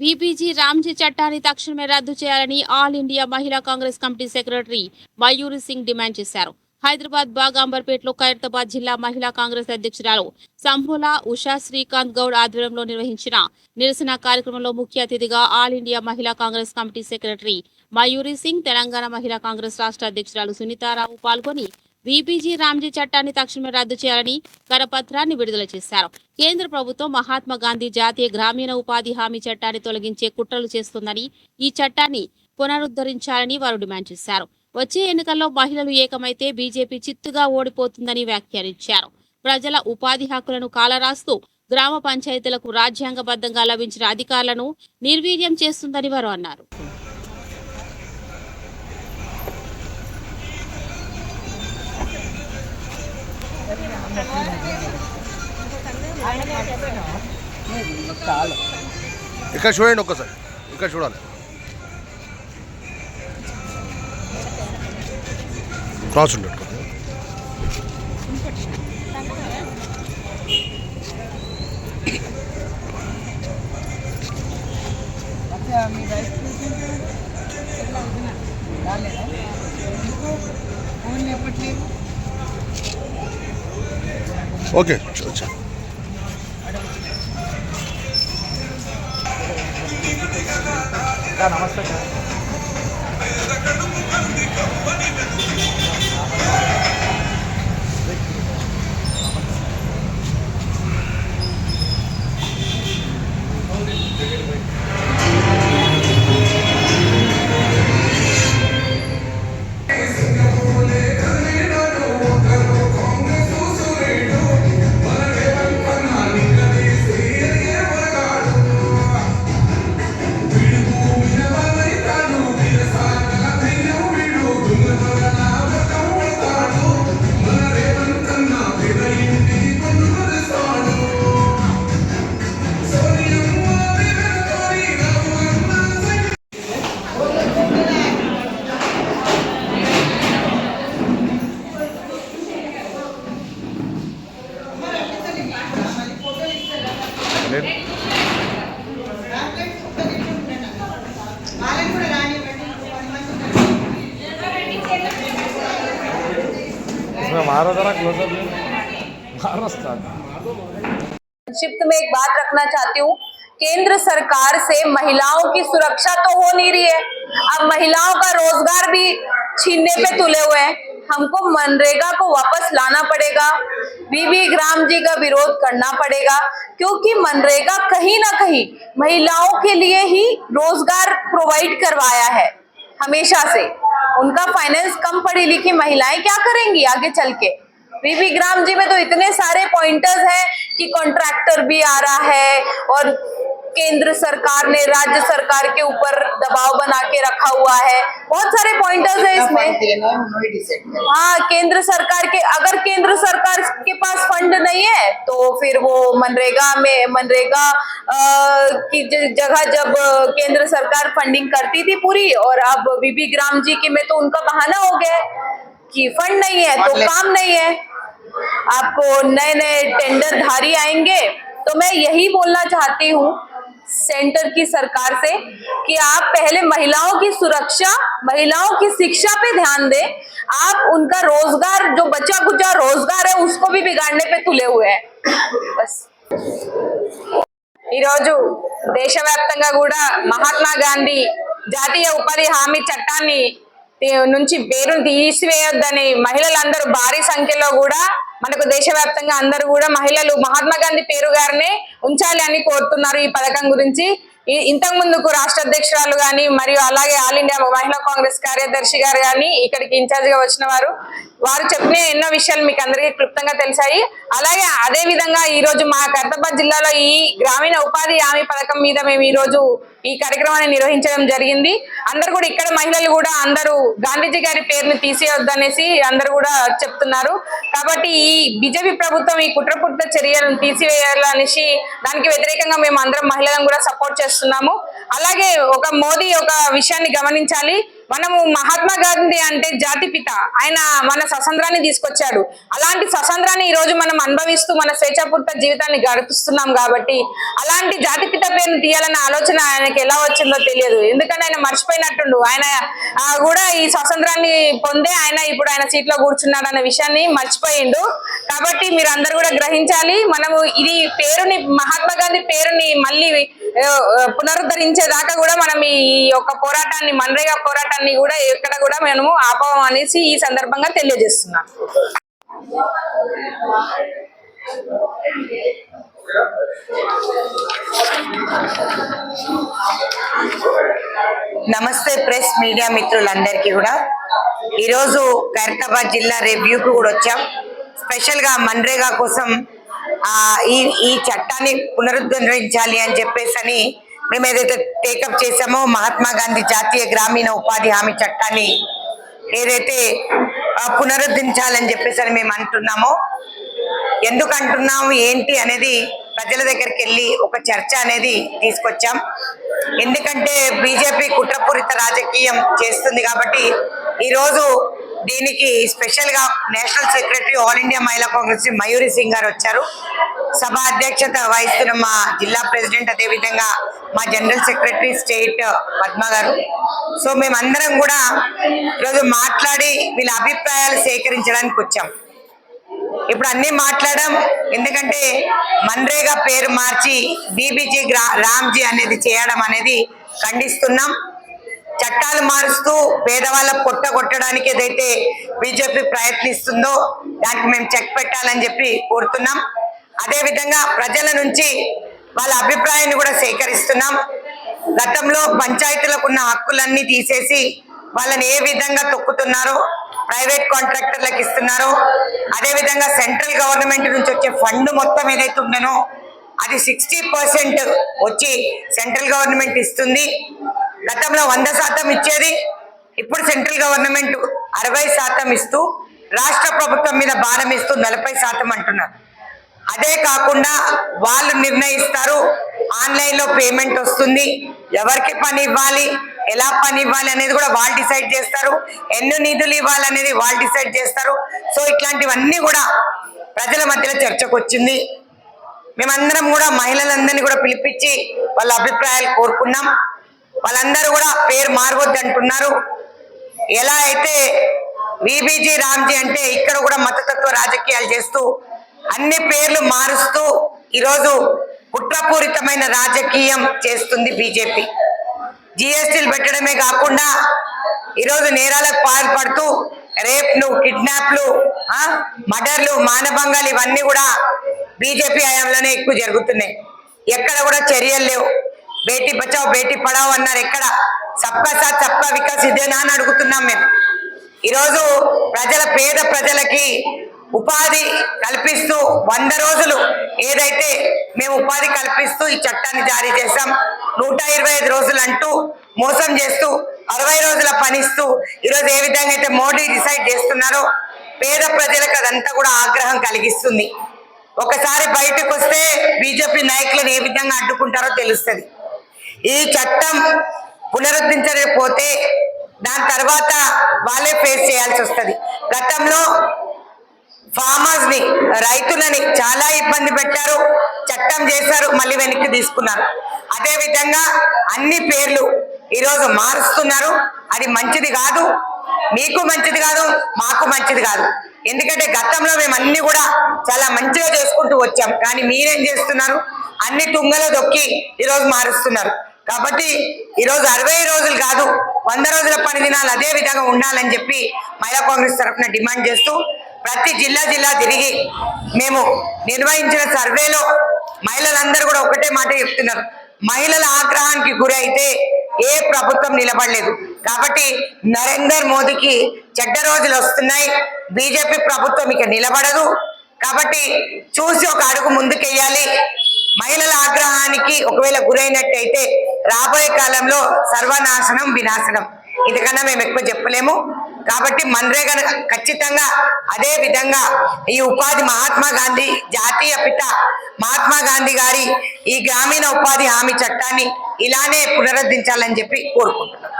BBG Ramji చట్టాన్ని తక్షణమే రద్దు చేయాలని ఆల్ ఇండియా మహిళా Congress committee secretary Mayuri Singh demand చేశారు. హైదరాబాద్ బాగాంబర్పేటలో ఖైరతాబాద్ జిల్లా మహిళా కాంగ్రెస్ అధ్యక్షురాలు సంభూల ఉషా శ్రీకాంత్ గౌడ్ ఆధ్వర్యంలో నిర్వహించిన నిరసన కార్యక్రమంలో ముఖ్య అతిథిగా ఆల్ ఇండియా మహిళా కాంగ్రెస్ కమిటీ సెక్రటరీ మయూరి సింగ్, తెలంగాణ మహిళా కాంగ్రెస్ రాష్ట్ర అధ్యక్షురాలు సునీతారావు పాల్గొని బీబీజీ రామ్జీ చట్టాన్ని తక్షణమే రద్దు చేయాలని కరపత్రాన్ని విడుదల చేశారు. కేంద్ర ప్రభుత్వం మహాత్మా గాంధీ జాతీయ గ్రామీణ ఉపాధి హామీ చట్టాన్ని తొలగించే కుట్రలు చేస్తుందని, ఈ చట్టాన్ని పునరుద్ధరించాలని వారు డిమాండ్ చేశారు. వచ్చే ఎన్నికల్లో మహిళలు ఏకమైతే బీజేపీ చిత్తుగా ఓడిపోతుందని వ్యాఖ్యానించారు. ప్రజల ఉపాధి హక్కులను కాలరాస్తూ గ్రామ పంచాయతీలకు రాజ్యాంగబద్ధంగా లభించిన అధికారులను నిర్వీర్యం చేస్తుందని వారు అన్నారు. ఇక్కడ చూడండి, ఒక్కసారి ఇక్కడ చూడాలి. క్రాస్ ఉండదు. ఓకే చూ నమస్తే. संक्षिप्त में एक बात रखना चाहती हूँ। केंद्र सरकार से महिलाओं की सुरक्षा तो हो नहीं रही है, अब महिलाओं का रोजगार भी छीनने पे तुले हुए हैं। हमको मनरेगा को वापस लाना पड़ेगा, बीबी राम जी का विरोध करना पड़ेगा, क्योंकि मनरेगा कहीं ना कहीं महिलाओं के लिए ही रोजगार प्रोवाइड करवाया है हमेशा से। उनका फाइनेंस कम पढ़ी लिखी महिलाएं क्या करेंगी आगे चल के। बीबी ग्राम जी में तो इतने सारे पॉइंटर्स हैं कि कॉन्ट्रैक्टर भी आ रहा है और केंद्र सरकार ने राज्य सरकार के ऊपर दबाव बना के रखा हुआ है। बहुत सारे पॉइंटर्स है इसमें। हाँ, केंद्र सरकार के, अगर केंद्र सरकार के पास फंड नहीं है तो फिर वो मनरेगा की जगह जब केंद्र सरकार फंडिंग करती थी पूरी, और अब बीबी ग्राम जी के में तो उनका बहाना हो गया है कि फंड नहीं है तो काम नहीं है, आपको नए नए टेंडरधारी आएंगे। तो मैं यही बोलना चाहती हूँ सेंटर की सरकार से कि आप पहले महिलाओं की सुरक्षा, महिलाओं की शिक्षा पे ध्यान दें। आप उनका रोजगार, जो बचा कुचा रोजगार है, उसको भी बिगाड़ने पे तुले हुए हैं। बस ఈరోజు దేశవ్యాప్తంగా కూడా మహాత్మా గాంధీ జాతీయ ఉపాధి హామీ చట్టాన్ని నుంచి పేరును తీసివేయొద్దని మహిళలందరూ భారీ సంఖ్యలో కూడా మనకు దేశవ్యాప్తంగా అందరూ కూడా మహిళలు మహాత్మా గాంధీ పేరు గారినే ఉంచాలి అని కోరుతున్నారు. ఈ పథకం గురించి ఇంతకు ముందుకు రాష్ట్ర అధ్యక్షురాలు గాని మరియు అలాగే ఆల్ ఇండియా మహిళా కాంగ్రెస్ కార్యదర్శి గారు గాని ఇక్కడికి ఇన్ఛార్జ్ గా వచ్చిన వారు చెప్పిన ఎన్నో విషయాలు మీకు అందరికీ క్లుప్తంగా తెలిసాయి. అలాగే అదే విధంగా ఈ రోజు మా ఖైరతాబాద్ జిల్లాలో ఈ గ్రామీణ ఉపాధి హామీ పథకం మీద మేము ఈ రోజు ఈ కార్యక్రమాన్ని నిర్వహించడం జరిగింది. అందరూ కూడా ఇక్కడ మహిళలు కూడా అందరూ గాంధీజీ గారి పేరుని తీసేయొద్దనేసి అందరూ కూడా చెప్తున్నారు. కాబట్టి ఈ బీజేపీ ప్రభుత్వం ఈ కుట్రపూరిత చర్యలను తీసివేయాలనేసి దానికి వ్యతిరేకంగా మేము అందరం మహిళలను కూడా సపోర్ట్ చేస్తున్నాము. అలాగే మోదీ ఒక విషయాన్ని గమనించాలి, మనము మహాత్మా గాంధీ అంటే జాతిపిత, ఆయన మన స్వతంత్రాన్ని తీసుకొచ్చాడు. అలాంటి స్వతంత్రాన్ని ఈ రోజు మనం అనుభవిస్తూ మన స్వేచ్ఛాపూర్త జీవితాన్ని గడుపుస్తున్నాం కాబట్టి అలాంటి జాతిపిత పేరును తీయాలన్న ఆలోచన ఆయనకి ఎలా వచ్చిందో తెలియదు. ఎందుకంటే ఆయన మర్చిపోయినట్టుండు. ఆయన కూడా ఈ స్వతంత్రాన్ని పొందే ఆయన ఇప్పుడు ఆయన సీట్లో కూర్చున్నాడు అన్న విషయాన్ని మర్చిపోయిండు. కాబట్టి మీరు అందరు కూడా గ్రహించాలి. మనము ఇది పేరుని, మహాత్మా గాంధీ పేరుని మళ్ళీ పునరుద్ధరించేదాకా కూడా మనం ఈ యొక్క పోరాటాన్ని, మన్రేగా పోరాటాన్ని కూడా ఎక్కడ కూడా మనము ఆపం అనేసి ఈ సందర్భంగా తెలియజేస్తున్నాం. నమస్తే ప్రెస్ మీడియా మిత్రులందరికీ కూడా. ఈరోజు ఖైరతాబాద్ జిల్లా రివ్యూకు కూడా వచ్చాం. స్పెషల్ గా మన్రేగా కోసం ఈ చట్టాన్ని పునరుద్ధరించాలి అని చెప్పేసి మేము ఏదైతే టేకప్ చేసామో మహాత్మా గాంధీ జాతీయ గ్రామీణ ఉపాధి హామీ చట్టాన్ని ఏదైతే పునరుద్ధరించాలని చెప్పేసి మేము అంటున్నామో, ఎందుకు అంటున్నాము ఏంటి అనేది ప్రజల దగ్గరికి వెళ్ళి ఒక చర్చ అనేది తీసుకొచ్చాం. ఎందుకంటే బీజేపీ కుట్రపూరిత రాజకీయం చేస్తుంది కాబట్టి ఈరోజు దీనికి స్పెషల్ గా నేషనల్ సెక్రటరీ ఆల్ ఇండియా మహిళా కాంగ్రెస్ మయూరి సింగ్ గారు వచ్చారు. సభ అధ్యక్షత వహిస్తున్న మా జిల్లా ప్రెసిడెంట్, అదే విధంగా మా జనరల్ సెక్రటరీ స్టేట్ పద్మ గారు. సో మేమందరం కూడా ఈరోజు మాట్లాడి వీళ్ళ అభిప్రాయాలు సేకరించడానికి వచ్చాం. ఇప్పుడు అన్ని మాట్లాడడం, ఎందుకంటే మన్రేగా పేరు మార్చి బీబీజీ రామ్జీ అనేది చేయడం అనేది ఖండిస్తున్నాం. చట్టాలు మారుస్తూ పేదవాళ్ళ పొట్ట కొట్టడానికి ఏదైతే బీజేపీ ప్రయత్నిస్తుందో దానికి మేము చెక్ పెట్టాలని చెప్పి కోరుతున్నాం. అదే విధంగా ప్రజల నుంచి వాళ్ళ అభిప్రాయాన్ని కూడా సేకరిస్తున్నాం. గతంలో పంచాయతీలకు ఉన్న హక్కులన్నీ తీసేసి వాళ్ళని ఏ విధంగా తొక్కుతున్నారో, ప్రైవేట్ కాంట్రాక్టర్లకు ఇస్తున్నారో, అదే విధంగా సెంట్రల్ గవర్నమెంట్ నుంచి వచ్చే ఫండ్ మొత్తం ఏదైతే ఉందనో అది 60% వచ్చి సెంట్రల్ గవర్నమెంట్ ఇస్తుంది. గతంలో 100% ఇచ్చేది, ఇప్పుడు సెంట్రల్ గవర్నమెంట్ 60% ఇస్తూ రాష్ట్ర ప్రభుత్వం మీద భారం ఇస్తూ 40% అంటున్నారు. అదే కాకుండా వాళ్ళు నిర్ణయిస్తారు, ఆన్లైన్ లో పేమెంట్ వస్తుంది, ఎవరికి పని ఇవ్వాలి, ఎలా పని ఇవ్వాలి అనేది కూడా వాళ్ళు డిసైడ్ చేస్తారు, ఎన్ని నిధులు ఇవ్వాలనేది వాళ్ళు డిసైడ్ చేస్తారు. సో ఇట్లాంటివన్నీ కూడా ప్రజల మధ్యలో చర్చకు వచ్చింది. మేమందరం కూడా మహిళలందరినీ కూడా పిలిపించి వాళ్ళ అభిప్రాయాలు కోరుకున్నాం. వాళ్ళందరూ కూడా పేరు మారవద్దు అంటున్నారు. ఎలా అయితే బీబీజీ రామ్జీ అంటే ఇక్కడ కూడా మతతత్వ రాజకీయాలు చేస్తూ అన్ని పేర్లు మారుస్తూ ఈరోజు కుట్రపూరితమైన రాజకీయం చేస్తుంది బీజేపీ. జిఎస్టీలు పెట్టడమే కాకుండా ఈరోజు నేరాలకు పాల్పడుతూ రేప్లు, కిడ్నాప్లు, మర్డర్లు, మానభంగాలు ఇవన్నీ కూడా బీజేపీ హయాంలోనే ఎక్కువ జరుగుతున్నాయి. ఎక్కడ కూడా చర్యలు లేవు. బేటీ బచావ్ బేటీ పడావ్ అన్నారు, ఎక్కడ సబ్కా సాత్ సబ్కా వికాస్ ఇదేనా అని అడుగుతున్నాం మేము. ఈరోజు పేద ప్రజలకి ఉపాధి కల్పిస్తూ 100 రోజులు ఏదైతే మేము ఉపాధి కల్పిస్తూ ఈ చట్టాన్ని జారీ చేశాం. 125 రోజులు అంటూ మోసం చేస్తూ 60 రోజుల పనిస్తూ ఈరోజు ఏ విధంగా అయితే మోడీ డిసైడ్ చేస్తున్నారో పేద ప్రజలకు అదంతా కూడా ఆగ్రహం కలిగిస్తుంది. ఒకసారి బయటకు వస్తే బీజేపీ నాయకులను ఏ విధంగా అడ్డుకుంటారో తెలుస్తుంది. ఈ చట్టం పునరుద్ధరించకపోతే దాని తర్వాత వాళ్ళే ఫేస్ చేయాల్సి వస్తుంది. గతంలో ఫార్మర్స్ ని, రైతులని చాలా ఇబ్బంది పెట్టారు, చట్టం చేశారు, మళ్ళీ వెనక్కి తీసుకున్నారు. అదే విధంగా అన్ని పేర్లు ఈరోజు మారుస్తున్నారు. అది మంచిది కాదు, మీకు మంచిది కాదు, మాకు మంచిది కాదు. ఎందుకంటే గతంలో మేము అన్ని కూడా చాలా మంచిగా చేసుకుంటూ వచ్చాం. కానీ మీరేం చేస్తున్నారు, అన్ని తుంగలో దొక్కి ఈరోజు మారుస్తున్నారు. కాబట్టి ఈరోజు 60 రోజులు కాదు 100 రోజుల పని దినాలు అదే విధంగా ఉండాలని చెప్పి మహిళా కాంగ్రెస్ తరఫున డిమాండ్ చేస్తూ ప్రతి జిల్లా తిరిగి మేము నిర్వహించిన సర్వేలో మహిళలందరూ కూడా ఒకటే మాట చెప్తున్నారు, మహిళల ఆగ్రహానికి గురి అయితే ఏ ప్రభుత్వం నిలబడలేదు. కాబట్టి నరేందర్ మోదీకి చెడ్డ రోజులు వస్తున్నాయి, బీజేపీ ప్రభుత్వం ఇక నిలబడదు. కాబట్టి చూసి ఒక అడుగు ముందుకెయ్యాలి. మహిళల ఆగ్రహానికి ఒకవేళ గురైనట్టయితే రాబోయే కాలంలో సర్వనాశనం, వినాశనం, ఇంతకన్నా మేము ఎక్కువ చెప్పలేము. కాబట్టి మన్రేగా ఖచ్చితంగా అదే విధంగా ఈ ఉపాధి మహాత్మా గాంధీ జాతీయ పిత మహాత్మా గాంధీ గారి ఈ గ్రామీణ ఉపాధి హామీ చట్టాన్ని ఇలానే పునరుద్ధరించాలని చెప్పి కోరుకుంటున్నాం.